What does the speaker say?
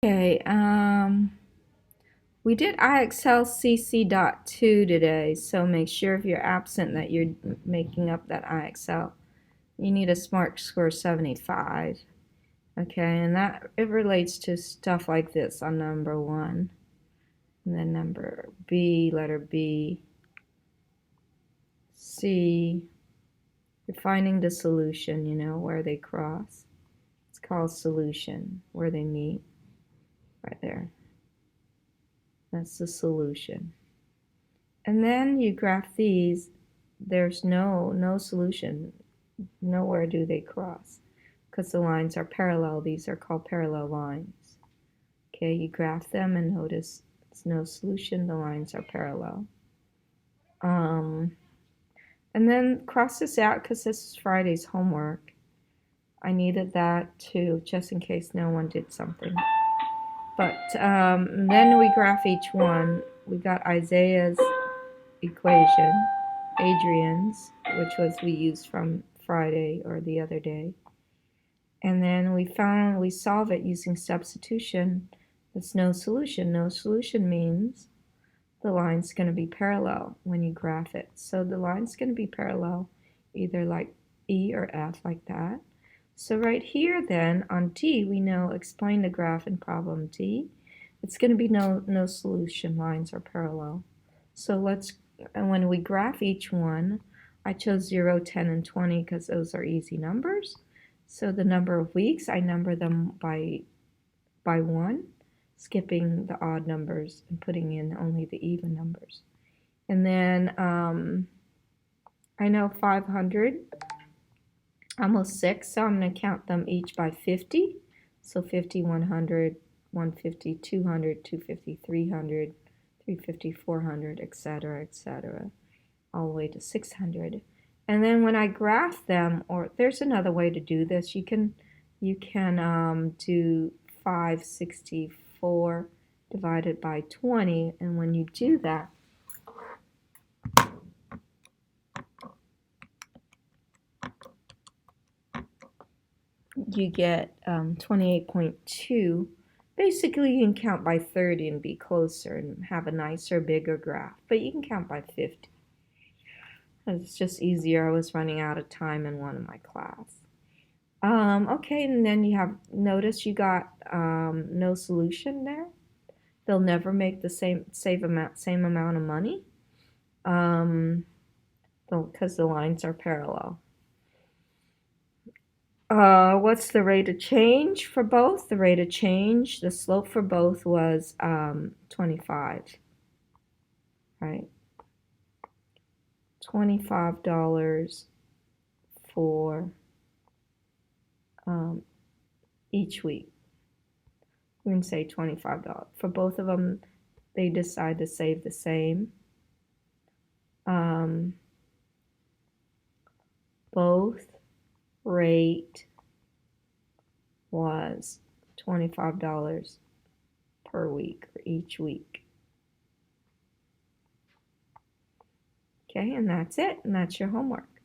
Okay, we did IXL CC.2 today, so make sure if you're absent that you're making up that IXL. You need a SMART score 75. Okay, and that it relates to stuff like this on number 1. And then number B, letter B, C. You're finding the solution, you know, where they cross. It's called solution, where they meet. Right there. That's the solution. And then you graph these. There's no solution. Nowhere do they cross because the lines are parallel. These are called parallel lines. Okay, you graph them and notice it's no solution. The lines are parallel. And then cross this out because this is Friday's homework. I needed that too, just in case no one did something. But then we graph each one. We got Isaiah's equation, Adrian's, which was we used from Friday or the other day. And then we solve it using substitution. There's no solution. No solution means the line's going to be parallel when you graph it. So the line's going to be parallel, either like E or F, like that. So right here then, on D, we know explain the graph in problem D. It's going to be no solution. Lines are parallel. So and when we graph each one, I chose 0, 10, and 20 because those are easy numbers. So the number of weeks, I number them by 1, skipping the odd numbers and putting in only the even numbers. And then I know 500, almost 6, so I'm going to count them each by 50. So 50, 100, 150, 200, 250, 300, 350, 400, etc., etc., all the way to 600. And then when I graph them, or there's another way to do this, you can do 564 divided by 20, and when you do that, you get 28.2. Basically, you can count by 30 and be closer and have a nicer, bigger graph, but you can count by 50. It's just easier. I was running out of time in one of my class. Okay, and then you have, notice you got no solution there. They'll never make the same amount of money because the lines are parallel. What's the rate of change for both? The rate of change, the slope for both was 25, right? $25 for each week. We can say $25. For both of them, they decide to save the same. Both rate was $25 per week or each week. Okay, and that's it, and that's your homework.